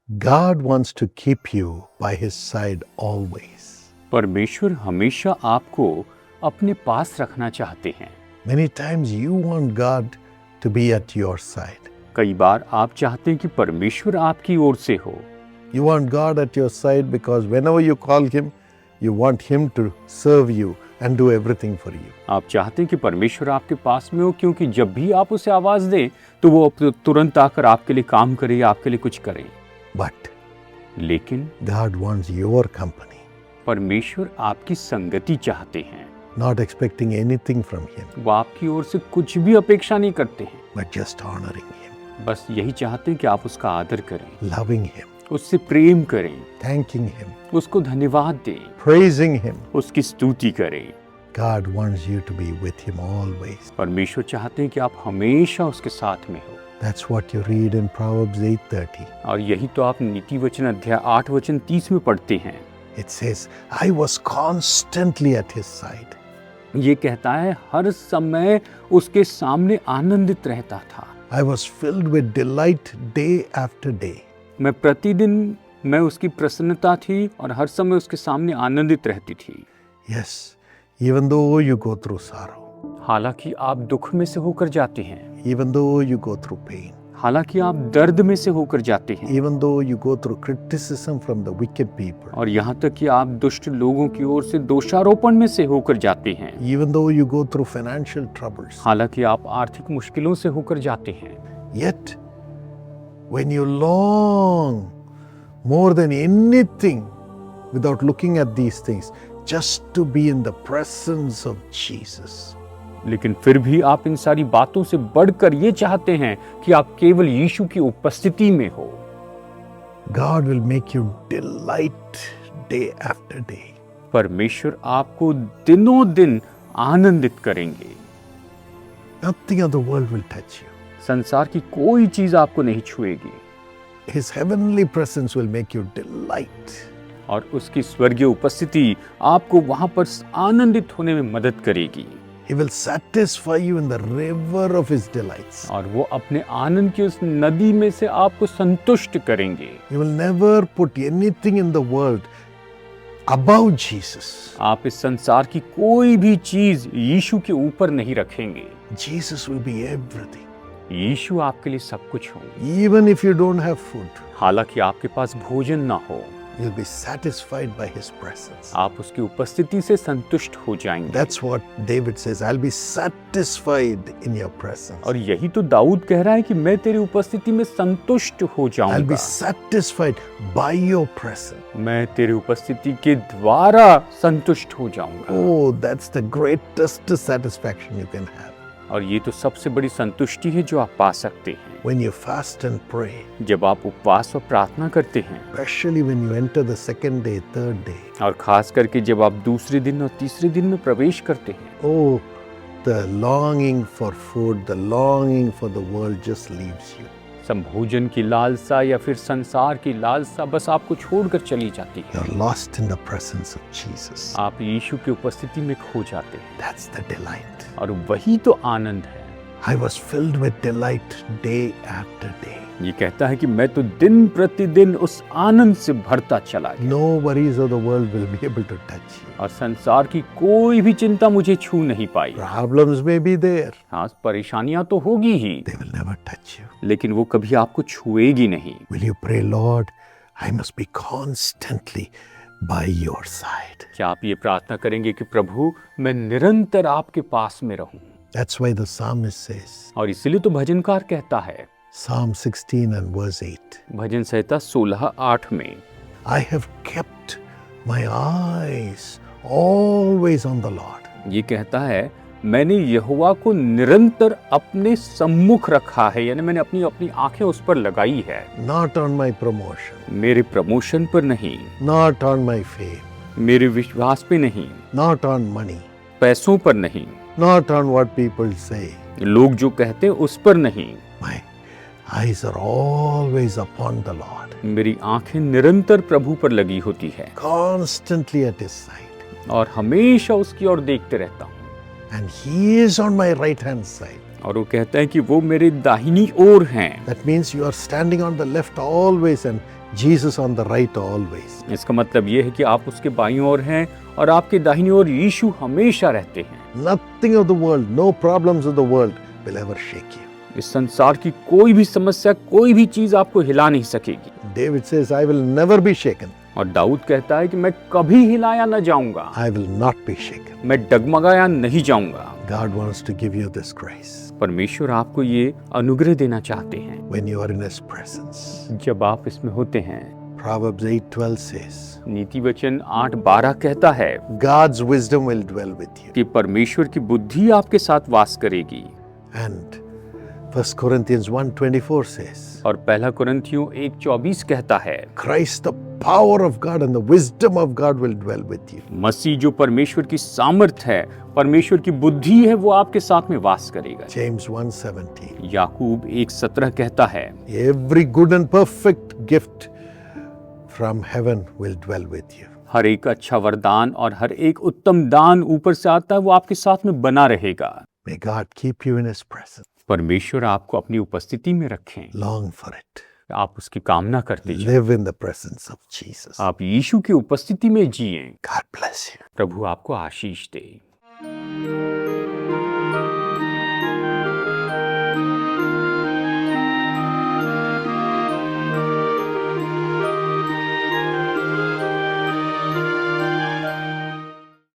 God wants to keep you by his side always. परमेश्वर हमेशा आपको अपने पास रखना चाहते हैं। Many times you want God to be at your side. कई बार आप चाहते हैं कि परमेश्वर आपकी ओर से हो। You want God at your side because whenever you call him, you want him to serve you and do everything for you. आप चाहते हैं कि परमेश्वर आपके पास में हो, क्योंकि जब भी आप उसे आवाज दें तो वो तुरंत आकर आपके लिए काम करे, आपके लिए कुछ करे। But लेकिन God wants your company, परमेश्वर आपकी संगति चाहते हैं। not expecting anything from him, वो आपकी ओर से कुछ भी अपेक्षा नहीं करते हैं, but just honoring him, बस यही चाहते हैं कि आप उसका आदर करें, loving him, उससे प्रेम करें, thanking him, उसको धन्यवाद दें, praising him. उसकी स्तुति करें। God wants you to be with him always. परमेश्वर चाहते हैं कि आप हमेशा उसके साथ में हो। That's what you read in Proverbs 8:30. और यही तो आप नीति वचन अध्याय 8 वचन 30 में पढ़ते हैं। It says, I was constantly at his side. ये कहता है हर समय उसके सामने आनंदित रहता था। I was filled with delight day after day. मैं प्रतिदिन मैं उसकी प्रसन्नता थी और हर समय उसके सामने आनंदित रहती थी। Yes, even though you go through sorrow, हालांकि आप दुख में से होकर जाते हैं, even though you go through pain, हालांकि आप दर्द में से होकर जाते हैं, even though you go through criticism from the wicked people, और यहाँ तक कि आप दुष्ट लोगों की ओर से दोषारोपण में से होकर जाते हैं, even though you go through financial troubles, हालांकि आप आर्थिक मुश्किलों से होकर जाते हैं, yet when you long more than anything, without looking at these things, just to be in the presence of Jesus, लेकिन फिर भी आप इन सारी बातों से बढ़कर ये चाहते हैं कि आप केवल यीशु की उपस्थिति में हो। God will make you delight day after day. परमेश्वर आपको दिनों दिन आनंदित करेंगे। Nothing of the world will touch you. संसार की कोई चीज आपको नहीं छुएगी, His heavenly presence will make you delight. और उसकी स्वर्गीय उपस्थिति आपको वहां पर आनंदित होने में मदद करेगी। He will satisfy you in the river of his delights. और वो अपने आनंद की उस नदी में से आपको संतुष्ट करेंगे। He will never put anything in the world above Jesus. आप इस संसार की कोई भी चीज यीशु के ऊपर नहीं रखेंगे। Jesus will be everything. यीशु आपके लिए सब कुछ होंगे। Even if you don't have food, हालांकि आपके पास भोजन ना हो, you'll be satisfied by his presence. आप उसकी उपस्थिति से संतुष्ट हो जाएंगे। That's what David says, I'll be satisfied in your presence. और यही तो दाऊद कह रहा है कि मैं तेरी उपस्थिति में संतुष्ट हो I'll जाऊंगा। be satisfied by your presence. मैं तेरी उपस्थिति के द्वारा संतुष्ट हो जाऊंगा। Oh, that's the greatest satisfaction you can have. और ये तो सबसे बड़ी संतुष्टि है जो आप पा सकते हैं When you fast and pray, जब आप उपवास और प्रार्थना करते हैं, especially when you enter the second day, third day. और खास करके जब आप दूसरे दिन और तीसरे दिन में प्रवेश करते हैं। Oh, the longing for food, the longing for the world just leaves you. भोजन की लालसा या फिर संसार की लालसा बस आपको छोड़कर चली जाती है। You're lost in the presence of Jesus. आप यीशु की उपस्थिति में खो जाते हैं, That's the delight. और वही तो आनंद है। I was filled with delight day after day. ये कहता है कि मैं तो दिन प्रतिदिन उस आनंद से भरता चला गया, No worries of the world will be able to touch you. और संसार की कोई भी चिंता मुझे छू नहीं पाई। Problems may be there. हाँ, परेशानियां तो होगी ही, They will never touch you. लेकिन वो कभी आपको छुएगी नहीं। Will you pray, Lord, I must be constantly by your side. क्या आप ये प्रार्थना करेंगे कि प्रभु मैं निरंतर आपके पास में रहूं? That's why the psalmist says, और इसीलिए तो भजनकार कहता है, Psalm 16 and verse 8, भजन संहिता 16:8 में, I have kept my eyes always on the Lord. ये कहता है मैंने यहोवा को निरंतर अपने सम्मुख रखा है, यानी मैंने अपनी आंखें उस पर लगाई है। Not on my promotion, मेरे प्रमोशन पर नहीं, not on my fame, मेरे विश्वास पे नहीं, not on money, पैसों पर नहीं, not on what people say. लोग जो कहते हैं उस पर नहीं। My eyes are always upon the Lord, मेरी आंखें निरंतर प्रभु पर लगी होती है constantly at his side. और हमेशा उसकी ओर देखते रहता हूँ। And he is on my right hand side. और वो कहता है कि वो मेरे दाहिनी ओर हैं। That means you are standing on the left always and Jesus on the right always. इसका मतलब ये है कि आप उसके बाईं ओर हैं और आपके दाहिनी ओर यीशु हमेशा रहते हैं। Nothing of the world, no problems of the world will ever shake you. इस संसार की कोई भी समस्या, कोई भी चीज आपको हिला नहीं सकेगी। David says, I will never be shaken. और दाऊद कहता है कि मैं कभी हिलाया न जाऊंगा, I will not be shaken. मैं डगमगाया नहीं जाऊंगा। God wants to give you this grace परमेश्वर आपको ये अनुग्रह देना चाहते हैं when you are in His presence. जब आप इसमें होते हैं। Proverbs 8:12 says, नीति वचन 8:12 कहता है God's wisdom will dwell with you. कि परमेश्वर की बुद्धि आपके साथ वास करेगी। And 1 Corinthians 1:24 says, और पहला कुरिन्थियों 1:24 कहता है Christ, the power of God and the wisdom of God will dwell with you. मसीह जो परमेश्वर की सामर्थ है, परमेश्वर की बुद्धि है, वो आपके साथ में वास करेगा। James 1:17. याकूब 1:17 कहता है Every good and perfect gift from heaven will dwell with you. हर एक अच्छा वरदान और हर एक उत्तम दान ऊपर से आता है, वो आपके साथ में बना रहेगा। May God keep you in His presence. परमेश्वर आपको अपनी उपस्थिति में रखें, Long for it. आप उसकी कामना करते जाएं। Live in the presence of Jesus. आप यीशु की उपस्थिति में जिएं। God bless you. प्रभु आपको आशीष दे।